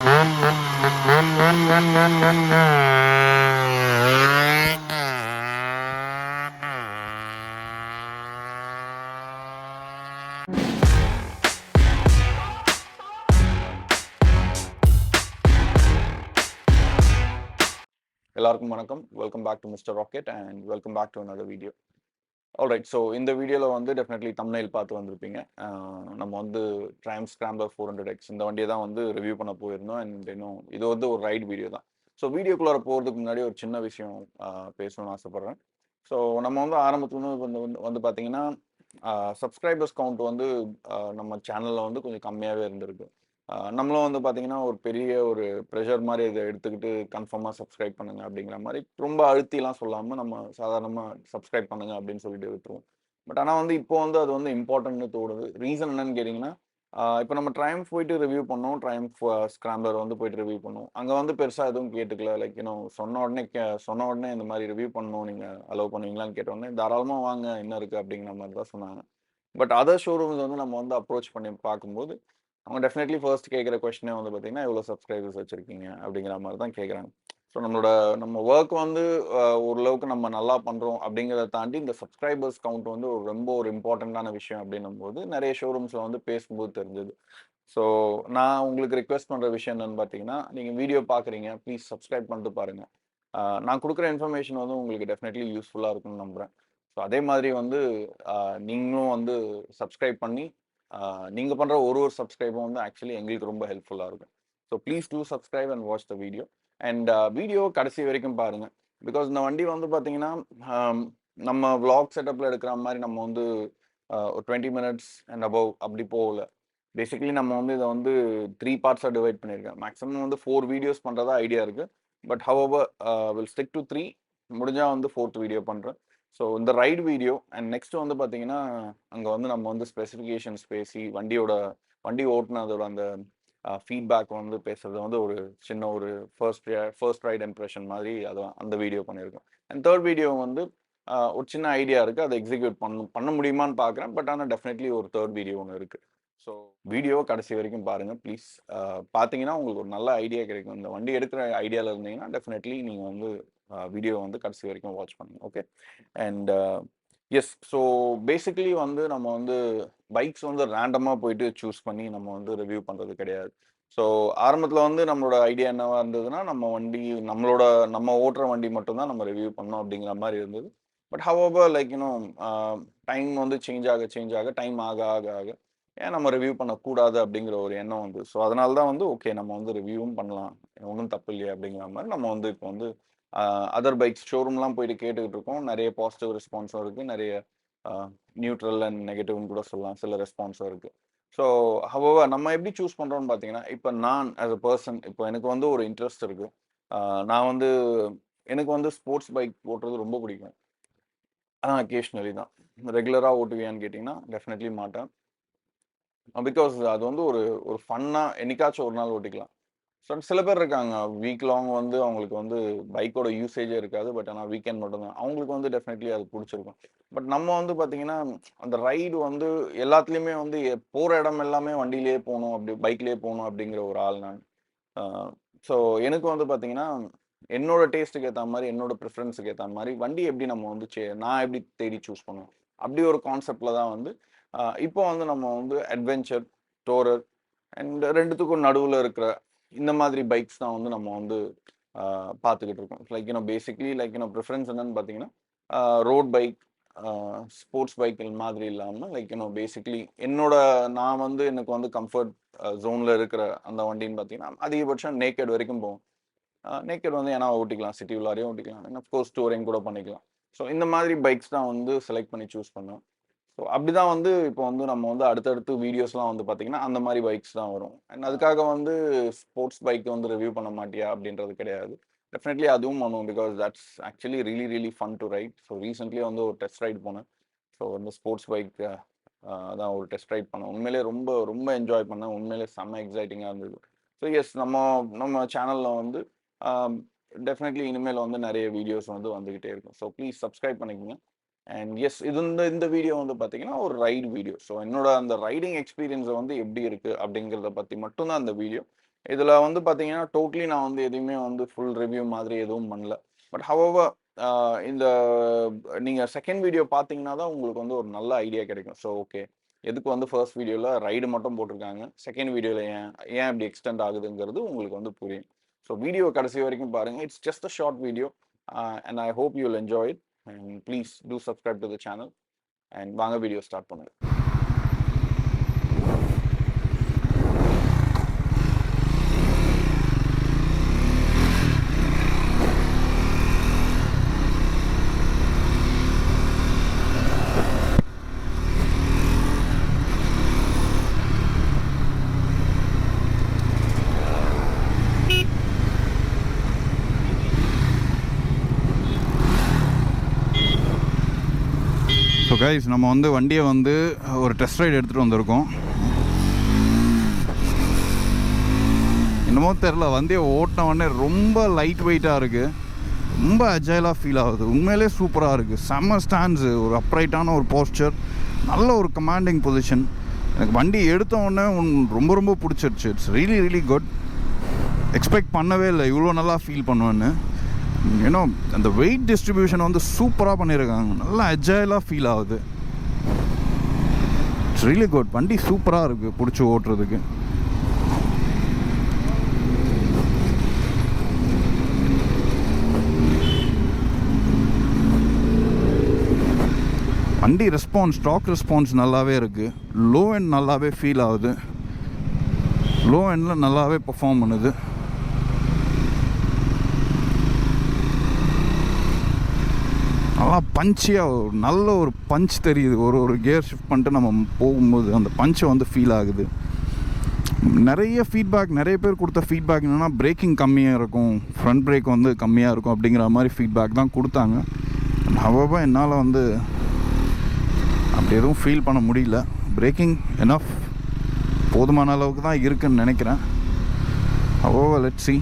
எல்லாருக்கும் வணக்கம். Welcome back to Mister Rocket and welcome back to another video. Alright, so இந்த வீடியோவில் வந்து டெஃபினெட்லி தம்ப்நெயில் பார்த்து வந்திருப்பீங்க. நம்ம வந்து Triumph Scrambler 400X இந்த வண்டியை தான் வந்து ரிவ்யூ பண்ண போயிருந்தோம். அண்ட் இன்னும் இது வந்து ஒரு ரைட் வீடியோ தான். ஸோ வீடியோக்குள்ளார போகிறதுக்கு முன்னாடி ஒரு சின்ன விஷயம் பேசணும்னு ஆசைப்பட்றேன். ஸோ நம்ம வந்து ஆரம்பத்துலேருந்து வந்து பார்த்தீங்கன்னா சப்ஸ்கிரைபர்ஸ் கவுண்ட் வந்து நம்ம சேனலில் வந்து கொஞ்சம் கம்மியாகவே இருந்திருக்கு. நம்மளும் வந்து பார்த்தீங்கன்னா ஒரு பெரிய ஒரு ப்ரெஷர் மாதிரி இதை எடுத்துக்கிட்டு கன்ஃபார்மாக சப்ஸ்கிரைப் பண்ணுங்க அப்படிங்கிற மாதிரி ரொம்ப அழுத்திலாம் சொல்லாமல் நம்ம சாதாரணமாக சப்ஸ்கிரைப் பண்ணுங்க அப்படின்னு சொல்லிட்டு விட்டுருவோம். பட் ஆனால் வந்து இப்போ வந்து அது வந்து இம்பார்ட்டன்ட்னு தோணுது. ரீசன் என்னன்னு கேட்டிங்கன்னா, இப்போ நம்ம ட்ரையம்ஃப் போயிட்டு ரிவ்யூ பண்ணோம். ட்ரையம்ஃப் ஸ்கிராம்பலர் வந்து போயிட்டு ரிவ்யூ பண்ணோம். அங்கே வந்து பெருசாக எதுவும் கேட்டுக்கல. லைக் இன்னும் சொன்ன உடனே இந்த மாதிரி ரிவ்யூ பண்ணணும், நீங்கள் அலோவ் பண்ணுவீங்களான்னு கேட்ட உடனே தாராளமாக வாங்க, என்ன இருக்குது அப்படிங்கிற மாதிரி தான் சொன்னாங்க. பட் அதர் ஷோரூம்ஸ் வந்து நம்ம வந்து அப்ரோச் பண்ணி பார்க்கும்போது அவங்க டெஃபினெட்லி ஃபர்ஸ்ட் கேட்குற கொஸ்டினே வந்து பார்த்தீங்கன்னா, எவ்வளோ சப்ஸ்கிரைபர்ஸ் வச்சிருக்கீங்க அப்படிங்கிற மாதிரி தான் கேட்குறாங்க. ஸோ நம்ம ஒர்க் வந்து ஓரளவுக்கு நம்ம நல்லா பண்ணுறோம் அப்படிங்கிறத தாண்டி இந்த சப்ஸ்கிரைபர்ஸ் கவுண்ட் வந்து ரொம்ப ஒரு இம்பார்ட்டண்ட்டான விஷயம் அப்படின்னும்போது நிறைய ஷோரூம்ஸில் வந்து பேசும்போது தெரிஞ்சது. ஸோ நான் உங்களுக்கு ரெக்வெஸ்ட் பண்ணுற விஷயம் என்னன்னு பார்த்தீங்கன்னா, நீங்கள் வீடியோ பார்க்குறீங்க, ப்ளீஸ் சப்ஸ்கிரைப் பண்ணிட்டு பாருங்கள். நான் கொடுக்குற இன்ஃபர்மேஷன் வந்து உங்களுக்கு டெஃபினெட்லி யூஸ்ஃபுல்லாக இருக்கும்னு நம்புகிறேன். ஸோ அதே மாதிரி வந்து நீங்களும் வந்து சப்ஸ்கிரைப் பண்ணி நீங்கள் பண்ணுற ஒரு சப்ஸ்கிரைபும் வந்து ஆக்சுவலி எங்களுக்கு ரொம்ப ஹெல்ப்ஃபுல்லாக இருக்கும். So please do subscribe and watch the video. And video கடைசி வரைக்கும் பாருங்கள். பிகாஸ் இந்த வண்டி வந்து பார்த்தீங்கன்னா, நம்ம விளாக் செட்டப்பில் எடுக்கிற மாதிரி நம்ம வந்து ஒரு 20 மினிட்ஸ் அண்ட் அபவ் அப்படி போகல. பேசிக்கலி நம்ம வந்து இதை வந்து 3 பார்ட்ஸாக டிவைட் பண்ணியிருக்கேன். மேக்ஸிமம் வந்து 4 வீடியோஸ் பண்ணுறதா ஐடியா இருக்குது. But however will stick to 3. முடிஞ்சால் வந்து 4th வீடியோ பண்ணுறேன். ஸோ இந்த ரைடு வீடியோ அண்ட் நெக்ஸ்ட் வந்து பார்த்தீங்கன்னா, அங்கே வந்து நம்ம வந்து ஸ்பெசிஃபிகேஷன்ஸ் பேசி வண்டி ஓட்டுனதோட அந்த ஃபீட்பேக் வந்து பேசுறது வந்து ஒரு சின்ன ஒரு ஃபர்ஸ்ட் ரைட் இம்ப்ரெஷன் மாதிரி அந்த வீடியோ பண்ணியிருக்கோம். அண்ட் தேர்ட் வீடியோ வந்து ஒரு சின்ன ஐடியா இருக்குது, அதை எக்ஸிக்யூட் பண்ண முடியுமான்னு பார்க்குறேன். பட் ஆனால் டெஃபினெட்லி ஒரு தேர்ட் வீடியோ ஒன்று இருக்குது. ஸோ வீடியோ கடைசி வரைக்கும் பாருங்கள் ப்ளீஸ். பார்த்தீங்கன்னா உங்களுக்கு ஒரு நல்ல ஐடியா கிடைக்கும். இந்த வண்டி எடுக்கிற ஐடியாவில் இருந்தீங்கன்னா டெஃபினெட்லி நீங்கள் வந்து வீடியோ வந்து கடைசி வரைக்கும் வாட்ச் பண்ணுங்க. Okay. And yes, so basically வந்து நம்ம வந்து பைக்ஸ் வந்து ரேண்டமாக போயிட்டு சூஸ் பண்ணி நம்ம வந்து ரிவ்யூ பண்ணுறது கிடையாது. ஸோ ஆரம்பத்தில் வந்து நம்மளோட ஐடியா என்னவா இருந்ததுன்னா, நம்ம ஓட்டுற வண்டி மட்டும்தான் நம்ம ரிவ்யூ பண்ணோம் அப்படிங்கிற மாதிரி இருந்தது. பட் ஹவவர் லைக் இன்னும் டைம் வந்து சேஞ்ச் ஆக டைம் ஆக ஆக ஆக ஏன் நம்ம ரிவ்யூ பண்ணக்கூடாது அப்படிங்கிற ஒரு எண்ணம் வந்து. ஸோ அதனால தான் வந்து ஓகே, நம்ம வந்து ரிவ்யூவும் பண்ணலாம், ஒன்றும் தப்பு இல்லையா அப்படிங்கிற மாதிரி நம்ம வந்து இப்போ வந்து அதர் பைக்ஸ் ஷோரூம்லாம் போயிட்டு கேட்டுக்கிட்டு இருக்கோம். நிறைய பாசிட்டிவ் ரெஸ்பான்ஸும் இருக்குது, நிறைய நியூட்ரல் அண்ட் நெகட்டிவ்னு கூட சொல்லலாம், சில ரெஸ்பான்ஸும் இருக்குது. ஸோ ஹவவர் நம்ம எப்படி சூஸ் பண்ணுறோம்னு பார்த்தீங்கன்னா, இப்போ நான் ஆஸ் அ பர்சன் இப்போ எனக்கு வந்து ஒரு இன்ட்ரெஸ்ட் இருக்குது. நான் வந்து எனக்கு வந்து ஸ்போர்ட்ஸ் பைக் ஓட்டுறது ரொம்ப பிடிக்கும். ஆனால் அக்கேஷ்னலி தான். ரெகுலராக ஓட்டுவியான்னு கேட்டிங்கன்னா டெஃபினெட்லி மாட்டேன். பிகாஸ் அது வந்து ஒரு ஒரு ஃபன்னாக என்னைக்காச்சும் ஒரு நாள் ஓட்டிக்கலாம். ஸோ சில பேர் இருக்காங்க, வீக் லாங் வந்து அவங்களுக்கு வந்து பைக்கோட யூசேஜே இருக்காது. பட் ஆனால் வீக்கெண்ட் மட்டும்தான் அவங்களுக்கு வந்து டெஃபினெட்லி அது பிடிச்சிருக்கும். பட் நம்ம வந்து பார்த்தீங்கன்னா, அந்த ரைடு வந்து எல்லாத்துலேயுமே வந்து போகிற இடம் எல்லாமே வண்டியிலேயே போகணும், அப்படி பைக்லேயே போகணும் அப்படிங்கிற ஒரு ஆள் நான். ஸோ எனக்கு வந்து பார்த்தீங்கன்னா, என்னோட டேஸ்ட்டுக்கு ஏற்ற மாதிரி, என்னோட ப்ரிஃபரன்ஸுக்கு ஏற்ற மாதிரி வண்டி எப்படி நம்ம வந்து நான் எப்படி தேடி சூஸ் பண்ணுவேன், அப்படி ஒரு கான்செப்டில் தான் வந்து இப்போ வந்து நம்ம வந்து அட்வென்ச்சர், டோரர் அண்ட் ரெண்டுத்துக்கும் நடுவில் இருக்கிற இந்த மாதிரி பைக்ஸ் தான் வந்து நம்ம வந்து பார்த்துக்கிட்டு இருக்கோம். லைக் பேசிக்லி லைக் ப்ரிஃபரன்ஸ் என்னன்னு பார்த்தீங்கன்னா, ரோட் பைக், ஸ்போர்ட்ஸ் பைக் மாதிரி இல்லாமல் லைக் பேசிக்லி நான் வந்து எனக்கு வந்து கம்ஃபர்ட் ஜோனில் இருக்கிற அந்த வண்டின்னு பார்த்தீங்கன்னா, அதிகபட்சம் நேக்கட் வரைக்கும் போகும். நேக்கட் வந்து ஏன்னா ஓட்டிக்கலாம், சிட்டி உள்ளாரையும் ஓட்டிக்கலாம், அண்ட் அஃப்கோர்ஸ் டூரிங் கூட பண்ணிக்கலாம். ஸோ இந்த மாதிரி பைக்ஸ் தான் வந்து செலக்ட் பண்ணி சூஸ் பண்ணுவேன். ஸோ அப்படிதான் வந்து இப்போ வந்து நம்ம வந்து அடுத்தடுத்து வீடியோஸ்லாம் வந்து பார்த்தீங்கன்னா, அந்த மாதிரி பைக்ஸ் தான் வரும். அண்ட் அதுக்காக வந்து ஸ்போர்ட்ஸ் பைக் வந்து ரிவ்யூ பண்ண மாட்டியா அப்படின்றது கிடையாது. டெஃபினெட்லி அதுவும் பண்ணுவோம். Because that's actually really fun to right. So recently வந்து ஒரு டெஸ்ட் ரைட் போனேன். ஸோ வந்து ஸ்போர்ட்ஸ் பைக் அதான் ஒரு டெஸ்ட் ரைட் பண்ணேன். உண்மையிலே ரொம்ப ரொம்ப என்ஜாய் பண்ணேன். உண்மையிலே செம்ம எக்ஸைட்டிங்காக இருந்தது. ஸோ எஸ், நம்ம சேனலில் வந்து டெஃபினெட்லி இனிமேல் வந்து நிறைய வீடியோஸ் வந்து வந்துக்கிட்டே இருக்கும். ஸோ ப்ளீஸ் சப்ஸ்கிரைப் பண்ணிக்கோங்க. அண்ட் எஸ், இந்த வீடியோ வந்து பார்த்தீங்கன்னா ஒரு ரைடு வீடியோ. ஸோ என்னோட அந்த ரைடிங் எக்ஸ்பீரியன்ஸை வந்து எப்படி இருக்குது அப்படிங்கிறத பற்றி மட்டும்தான் அந்த வீடியோ. இதில் வந்து பார்த்தீங்கன்னா டோட்டலி நான் வந்து எதுவுமே வந்து ஃபுல் ரிவ்யூ மாதிரி எதுவும் பண்ணல. பட் ஹவவர் இந்த நீங்கள் செகண்ட் வீடியோ பார்த்தீங்கன்னா தான் உங்களுக்கு வந்து ஒரு நல்ல ஐடியா கிடைக்கும். ஸோ ஓகே, எதுக்கு வந்து ஃபர்ஸ்ட் வீடியோவில் ரைடு மட்டும் போட்டிருக்காங்க, செகண்ட் வீடியோவில் ஏன் ஏன் இப்படி எக்ஸ்டெண்ட் ஆகுதுங்கிறது உங்களுக்கு வந்து புரியும். ஸோ வீடியோ கடைசி வரைக்கும் பாருங்கள். It's just a short video and I hope you will enjoy it and please do subscribe to the channel and வாங்க வீடியோ ஸ்டார்ட் பண்ணுங்கள். ஸோ கைஸ், நம்ம வந்து வண்டியை வந்து ஒரு டெஸ்ட் ரைடு எடுத்துகிட்டு வந்திருக்கோம். என்னமோ தெரில, வண்டியை ஓட்டின உடனே ரொம்ப லைட் வெயிட்டாக இருக்குது, ரொம்ப அஜைலாக ஃபீல் ஆகுது. உண்மையிலே சூப்பராக இருக்குது. செம்ம ஸ்டாண்ட்ஸு, ஒரு அப்ரைட்டான ஒரு போஸ்டர், நல்ல ஒரு கமாண்டிங் பொசிஷன். எனக்கு வண்டி எடுத்த உடனே ரொம்ப ரொம்ப பிடிச்சிருச்சு. It's really really good. Expect பண்ணவே இல்லை இவ்வளோ நல்லா ஃபீல் பண்ணுவேன்னு. ஏன்னா அந்த வெயிட் டிஸ்ட்ரிபியூஷன் வந்து சூப்பராக பண்ணியிருக்காங்க. நல்லா அஜைலாக ஃபீல் ஆகுது. It's really good. வண்டி சூப்பராக இருக்குது பிடிச்சி ஓட்டுறதுக்கு. வண்டி ரெஸ்பான்ஸ், ஸ்டாக் ரெஸ்பான்ஸ் நல்லாவே இருக்குது. லோ எண்ட் நல்லாவே ஃபீல் ஆகுது. லோ எண்டில் நல்லாவே பர்ஃபார்ம் பண்ணுது. நல்லா பஞ்சியாக நல்ல ஒரு பஞ்ச் தெரியுது. ஒரு கியர் ஷிஃப்ட் பண்ணிட்டு நம்ம போகும்போது அந்த பஞ்சை வந்து ஃபீல் ஆகுது. நிறைய ஃபீட்பேக், நிறைய பேர் கொடுத்த ஃபீட்பேக் என்னென்னா பிரேக்கிங் கம்மியாக இருக்கும், ஃப்ரண்ட் பிரேக் வந்து கம்மியாக இருக்கும் அப்படிங்கிற மாதிரி ஃபீட்பேக் தான் கொடுத்தாங்க. ஹவவர் என்னால் வந்து அப்படி எதுவும் ஃபீல் பண்ண முடியல. பிரேக்கிங் எனஃப், போதுமான அளவுக்கு தான் இருக்குதுன்னு நினைக்கிறேன். However let's see.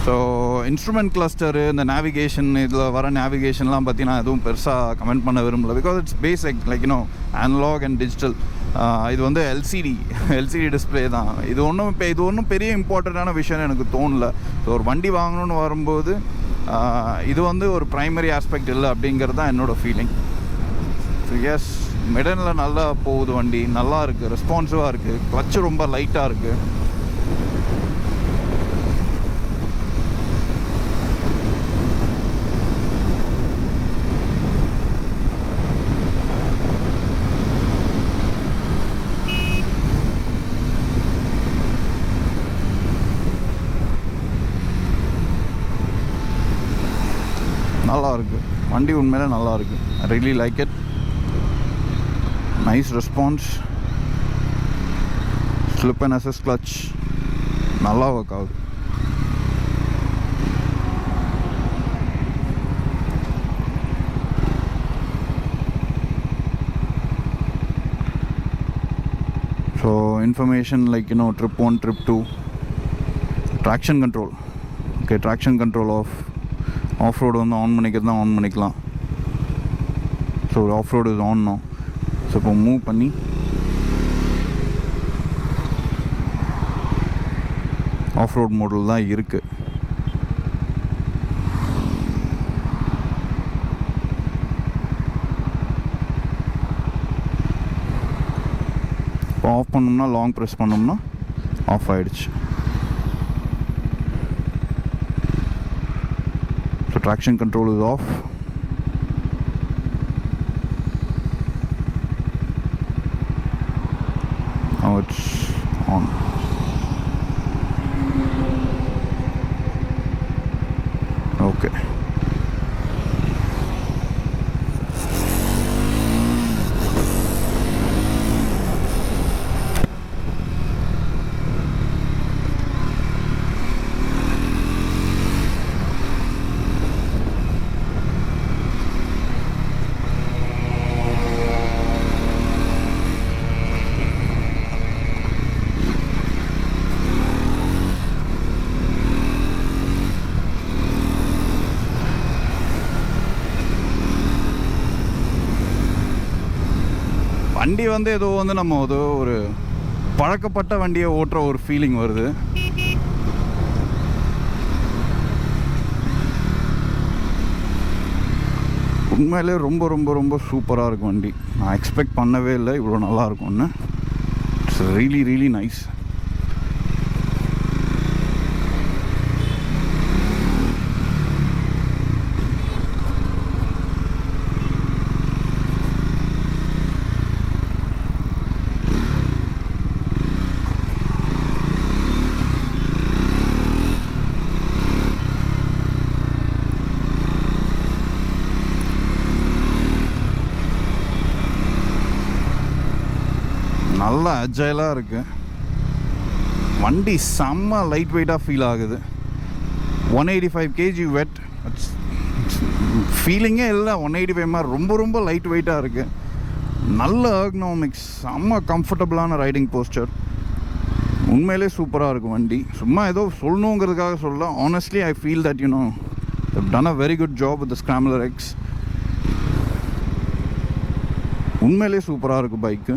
So instrument cluster, இந்த நேவிகேஷன், இதில் வர நேவிகேஷன்லாம் பற்றி நான் எதுவும் பெருசாக கமெண்ட் பண்ண விரும்பல. Because it's basic, like you know analog and digital. இது வந்து எல்சிடி டிஸ்பிளே தான். இது ஒன்றும் பெரிய இம்பார்ட்டண்ட்டான விஷயம்னு எனக்கு தோணலை. ஸோ ஒரு வண்டி வாங்கணுன்னு வரும்போது இது வந்து ஒரு ப்ரைமரி ஆஸ்பெக்ட் இல்லை அப்படிங்கிறது தான் என்னோடய ஃபீலிங். ஸோ எஸ், மிடனில் நல்லா போகுது வண்டி, நல்லா இருக்குது, ரெஸ்பான்சிவாக இருக்குது. கிளச்சு ரொம்ப லைட்டாக இருக்குது. நல்லா இருக்குது வண்டி, உண்மையிலே நல்லா இருக்குது. I really like it. Nice response. Slip and assist clutch நல்லா ஒர்க் ஆகுது. So information like you know trip 1, trip 2, traction control. Okay, traction control off road வந்து ஆன் பண்ணிக்கிறது தான் ஆன் பண்ணிக்கலாம். ஸோ ஆஃப் ரோடு இது ஆன். ஸோ இப்போ move பண்ணி off road மோடில் தான் இருக்குது. இப்போ ஆஃப் பண்ணோம்னா, லாங் ப்ரெஸ் பண்ணோம்னா ஆஃப் ஆகிடுச்சு. So traction control is off. Now it's on. Okay. வண்டி வந்து ஏதோ வந்து நம்ம ஏதோ ஒரு பழக்கப்பட்ட வண்டியை ஓட்டுற ஒரு ஃபீலிங் வருது. உண்மையிலே ரொம்ப ரொம்ப ரொம்ப சூப்பராக இருக்கும் வண்டி. நான் எக்ஸ்பெக்ட் பண்ணவே இல்லை இவ்வளோ நல்லா இருக்கும்னு. It's really really nice. நல்லா அஜைலாக இருக்குது வண்டி. செம்ம லைட் வெயிட்டாக ஃபீல் ஆகுது. 185 kg வெட் ஃபீலிங்கே இல்லை. 185 மாதிரி ரொம்ப ரொம்ப லைட் வெயிட்டாக இருக்குது. நல்ல எர்கனாமிக்ஸ், செம்ம கம்ஃபர்டபுளான ரைடிங் போஸ்டர். உண்மையிலே சூப்பராக இருக்கும் வண்டி. சும்மா ஏதோ சொல்லணுங்கிறதுக்காக சொல்ல. Honestly I feel that you know they've done a very good job with the Scrambler X. உண்மையிலே சூப்பராக இருக்குது பைக்கு.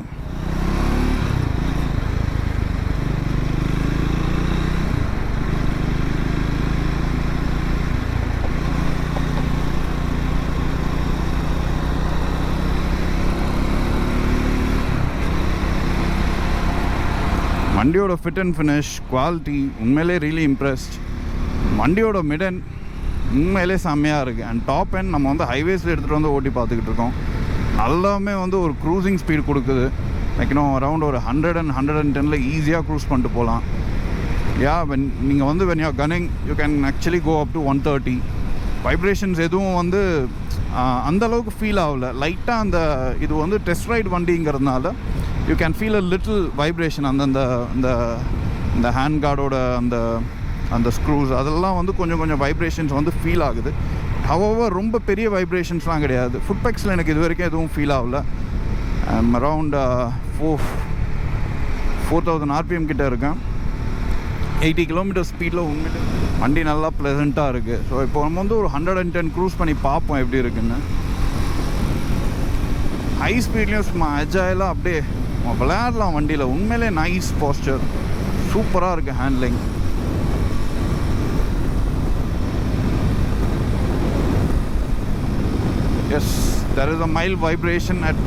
வண்டியோட ஃபிட் அண்ட் ஃபினிஷ், குவாலிட்டி உண்மையிலே ரியலி இம்ப்ரெஸ்ட். வண்டியோட மிடன் உண்மையிலே செம்மையாக இருக்குது. அண்ட் டாப் எண்ட் நம்ம வந்து ஹைவேஸில் எடுத்துகிட்டு வந்து ஓட்டி பார்த்துக்கிட்டு இருக்கோம். எல்லாமே வந்து ஒரு க்ரூசிங் ஸ்பீட் கொடுக்குது. லைக்னும் அரௌண்ட் ஒரு 100 and 110 ஈஸியாக க்ரூஸ் பண்ணிட்டு போகலாம். நீங்கள் வந்து when you're gunning you can actually go up to 130. Vibrations எதுவும் வந்து அந்தளவுக்கு ஃபீல் ஆகல. லைட்டாக அந்த இது வந்து டெஸ்ட் ரைட் வண்டிங்கிறதுனால you can feel a little vibration. அந்த ஹேண்ட் கார்டோட அந்த ஸ்க்ரூஸ் அதெல்லாம் வந்து கொஞ்சம் வைப்ரேஷன்ஸ் வந்து ஃபீல் ஆகுது. ஹவவர் ரொம்ப பெரிய வைப்ரேஷன்ஸ்லாம் கிடையாது. ஃபுட்பேக்ஸில் எனக்கு இது வரைக்கும் எதுவும் ஃபீல் ஆகல. அரவுண்ட் 4000 RPM கிட்டே இருக்கேன். 80 km ஸ்பீடில் உண்மையிலே வண்டி நல்லா ப்ளசண்ட்டாக இருக்குது. ஸோ இப்போ நம்ம வந்து ஒரு 110 க்ரூஸ் பண்ணி பார்ப்போம் எப்படி இருக்குன்னு. ஹை ஸ்பீட்லேயும் சும்மா அஜாயிலாக அப்படியே விளையாடலாம் வண்டியில். உண்மையிலே நைஸ் போஸ்டர், சூப்பராக இருக்குது handling. Yes, there is a mild vibration at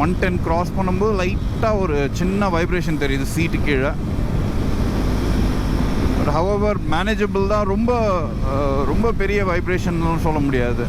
110 cross பண்ணும்போது லைட்டாக ஒரு சின்ன வைப்ரேஷன் தெரியுது சீட்டு கீழே. பட் ஹவவர் மேனேஜபிள் தான். ரொம்ப பெரிய வைப்ரேஷன்னு சொல்ல முடியாது.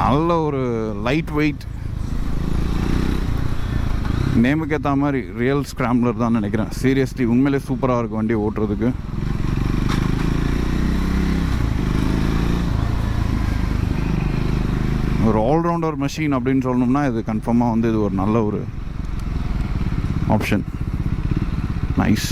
நல்ல ஒரு லைட் வெயிட், நேமுக்கு ஏற்ற மாதிரி ரியல் ஸ்க்ராம்ப்ளர் தான் நினைக்கிறேன். சீரியஸ்லி உண்மையிலே சூப்பராக இருக்கும் வண்டி ஓட்டுறதுக்கு. ஒரு ஆல்ரவுண்டர் மெஷின் அப்படின்னு சொல்லணும்னா இது கன்ஃபார்மாக வந்து இது ஒரு நல்ல ஒரு ஆப்ஷன். நைஸ்.